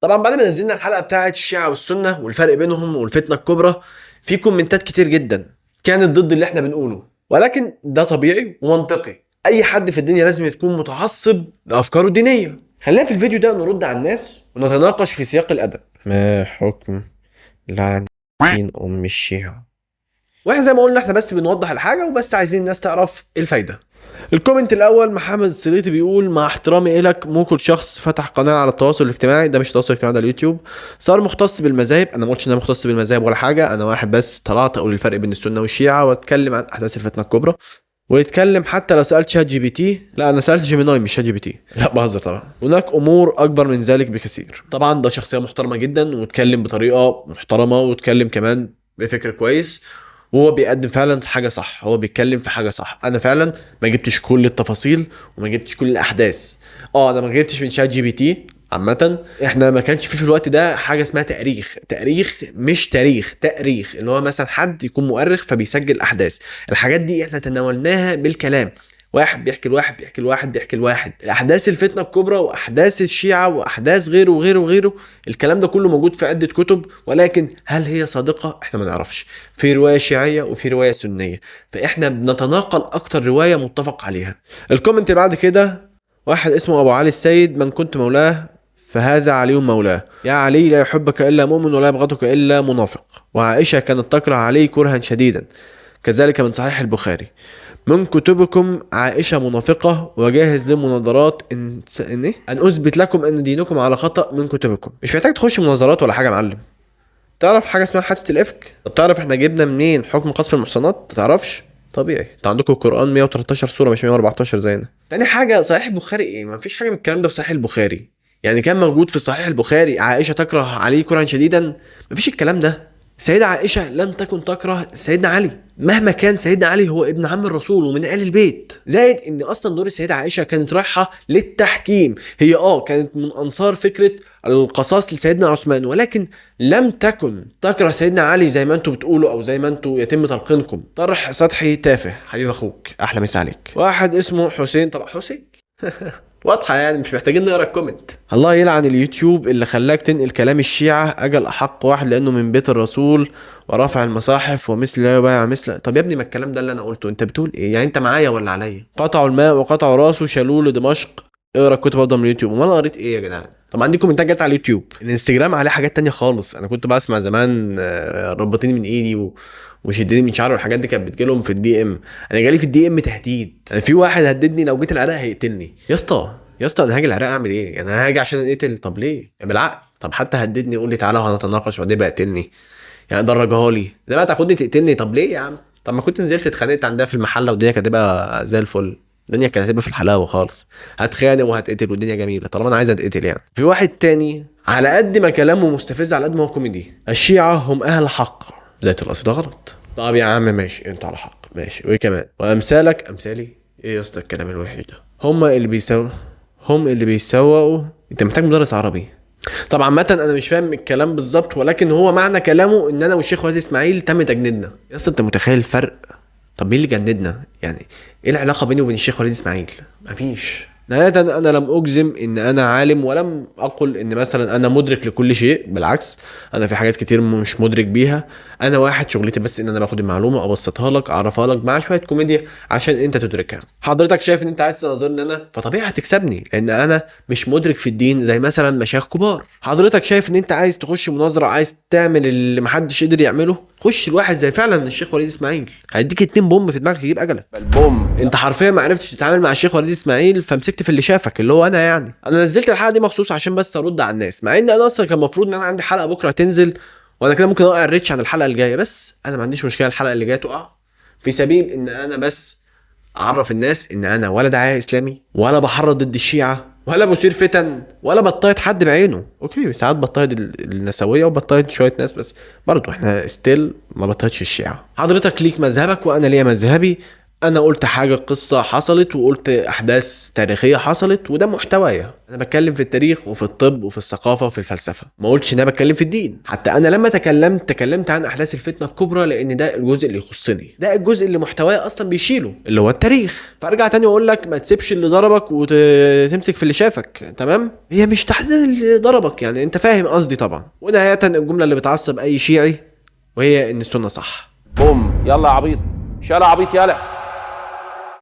طبعا بعد ما نزلنا الحلقه بتاعه الشيعه والسنه والفرق بينهم والفتنه الكبرى، في كومنتات كتير جدا كانت ضد اللي احنا بنقوله، ولكن ده طبيعي ومنطقي. اي حد في الدنيا لازم يكون متعصب لافكاره الدينيه. خلينا في الفيديو ده نرد على الناس ونتناقش في سياق الادب. ما حكم لعن ام الشيعه؟ واحنا زي ما قلنا احنا بس بنوضح الحاجه وبس عايزين الناس تعرف ايه الفايده. الكومنت الاول محمد السليطي بيقول: مع احترامي الك، مو كل شخص فتح قناه على التواصل الاجتماعي، ده مش التواصل الاجتماعي، ده اليوتيوب، صار مختص بالمذاهب. انا ما قلتش ان انا مختص بالمذاهب ولا حاجه، انا واحد بس طلعت اقول الفرق بين السنه والشيعه واتكلم عن احداث الفتنه الكبرى. ويتكلم حتى لو سالت شات جي بي تي، لا انا سالت جيميناي مش شات جي بي تي، لا بهزر طبعا، هناك امور اكبر من ذلك بكثير. طبعا ده شخصيه محترمه جدا واتكلم بطريقه محترمه واتكلم كمان بفكر كويس، وهو بيقدم فعلا حاجه صح، هو بيتكلم في حاجه صح. انا فعلا ما جبتش كل التفاصيل وما جبتش كل الاحداث. انا ما جبتش من شات جي بي تي. عامة احنا ما كانش في الوقت ده حاجة اسمها تاريخ مش تاريخ، تاريخ اللي هو مثلا حد يكون مؤرخ فبيسجل احداث. الحاجات دي احنا تناولناها بالكلام، واحد بيحكي لواحد بيحكي لواحد بيحكي لواحد، احداث الفتنه الكبرى واحداث الشيعه واحداث غيره وغيره وغيره. الكلام ده كله موجود في عده كتب، ولكن هل هي صادقه؟ احنا ما نعرفش. في روايه شيعيه وفي روايه سنيه، فاحنا بنتناقل اكتر روايه متفق عليها. الكومنت اللي بعد كده واحد اسمه ابو علي السيد: من كنت مولاه فهذا علي مولاه، يا علي لا يحبك الا مؤمن ولا يبغضك الا منافق. وعائشه كانت تكره علي كرها شديدا، كذلك من صحيح البخاري: من كتبكم عائشة منافقة وجاهز للمناظرات ان اثبت لكم ان دينكم على خطأ من كتبكم. مش محتاج تخش مناظرات ولا حاجة يا معلم. تعرف حاجة اسمها حادثة الافك؟ طب تعرف احنا جبنا منين حكم قذف المحصنات؟ تعرفش؟ طبيعي، انت عندكم القرآن 113 سورة مش 114 زينا. تاني حاجة صحيح البخاري ايه؟ ما فيش حاجة من الكلام ده في صحيح البخاري. يعني كان موجود في صحيح البخاري عائشة تكره علي كرها شديدا؟ مفيش الكلام ده. سيدة عائشة لم تكن تكره سيدنا علي، مهما كان سيدنا علي هو ابن عم الرسول ومن آل البيت. زائد ان اصلا دور السيدة عائشة كانت رايحة للتحكيم. هي كانت من انصار فكرة القصاص لسيدنا عثمان، ولكن لم تكن تكره سيدنا علي زي ما انتوا بتقولوا او زي ما انتوا يتم تلقينكم. طرح سطحي تافه. حبيب اخوك، احلى مسا عليك. واحد اسمه حسين، طبعا حسين واضحة يعني، مش محتاجين نقرا الكومنت. الله يلعن اليوتيوب اللي خلاك تنقل كلام الشيعة، اجل احق واحد لانه من بيت الرسول ورافع المصاحف ومثل لا يبايع مثل. طب يا ابني ما الكلام ده اللي انا قلته، انت بتقول ايه يعني؟ انت معايا ولا عليا؟ قطعوا الماء وقطعوا راسه شالوه لدمشق. اقرا الكتب افضل من اليوتيوب. امال انا قريت ايه يا جدعان؟ طب عندي كومنتات جت على اليوتيوب، الانستجرام عليه حاجات تانية خالص. انا كنت بسمع زمان ربطيني من ايدي وشدني من شعري، والحاجات دي كانت بتجيلهم في الدي ام. انا جالي في الدي ام تهديد، انا في واحد هددني لو جيت العراق هيقتلني. يا اسطى يا اسطى، انا هاجي العراق اعمل ايه؟ يعني انا هاجي عشان اتقتل؟ طب ليه؟ بالعقل. طب حتى هددني يقول لي تعالى وهنتناقش وبعدين بقى قتلني، يعني درجها لي ده بقى تاخدني تقتلني؟ طب ليه يا عم؟ طب ما كنت نزلت اتخانقت عندها في المحله والدنيا كانت هتبقى زي الفل، الدنيا كانت هتبقى في الحلاوه خالص. هتخانق وهتقتل والدنيا جميله طالما انا عايز اتقتل. يعني في واحد تاني على قد ما كلامه مستفز على قد ما هو كوميدي: الشيعه هم اهل حق، بدايه القصيده ده غلط. طب يا عم ماشي، انت على حق ماشي، وايه كمان؟ وامثالك امثالي. ايه يا اسطى الكلام الوحش ده؟ هم اللي بيسوقوا. انت محتاج مدرس عربي. طبعا عامة انا مش فاهم الكلام بالظبط، ولكن هو معنى كلامه ان انا والشيخ وليد اسماعيل تم تجنيدنا. يا اسطى انت متخيل الفرق؟ طب مين اللي جنددنا؟ يعني ايه العلاقة بيني وبين الشيخ وليد اسماعيل؟ مفيش. نهاية انا لم اجزم ان انا عالم، ولم اقل ان مثلا انا مدرك لكل شيء، بالعكس انا في حاجات كتير مش مدرك بيها. انا واحد شغلتي بس ان انا باخد المعلومة ابسطها لك اعرفها لك مع شوية كوميديا عشان انت تدركها. حضرتك شايف ان انت عايز تناظرني انا، فطبيعي هتكسبني لان انا مش مدرك في الدين زي مثلا مشايخ كبار. حضرتك شايف ان انت عايز تخش مناظرة، عايز تعمل اللي محدش قدر يعمله، خش الواحد زي فعلا الشيخ وليد اسماعيل، هيديك 2 بوم في دماغك يجيب اجلك. البوم انت حرفيا ما عرفتش تتعامل مع الشيخ وليد اسماعيل فمسكت في اللي شافك اللي هو انا. يعني انا نزلت الحلقه دي مخصوص عشان بس ارد على الناس، مع ان انا اصلا كان المفروض ان انا عندي حلقه بكره تنزل، وانا كده ممكن اوقع الريتش عن الحلقه الجايه، بس انا ما عنديش مشكله الحلقه اللي جايه تقع في سبيل ان انا بس اعرف الناس ان انا ولا داعيه اسلامي ولا بحرض ضد الشيعه ولا بثير فتن ولا بطايد حد بعينه. اوكي ساعات بطايد النسويه وبطايد شويه ناس، بس برضو احنا ستيل ما بطايدش الشيعه. حضرتك ليك مذهبك وانا ليا مذهبي، انا قلت حاجة، قصة حصلت، وقلت احداث تاريخية حصلت، وده محتوايا. انا بتكلم في التاريخ وفي الطب وفي الثقافة وفي الفلسفة، ما قلتش ان انا بتكلم في الدين. حتى انا لما تكلمت عن احداث الفتنة الكبرى لان ده الجزء اللي يخصني، ده الجزء اللي محتوايا اصلا بيشيله، اللي هو التاريخ. فارجع تاني واقول لك ما تسيبش اللي ضربك وتمسك في اللي شافك. تمام، هي مش تحديد اللي ضربك، يعني انت فاهم قصدي طبعا. ونهاية الجملة اللي بتعصب اي شيعي، وهي ان السنة صح. بوم، يلا يا عبيط، شال عبيط يلا.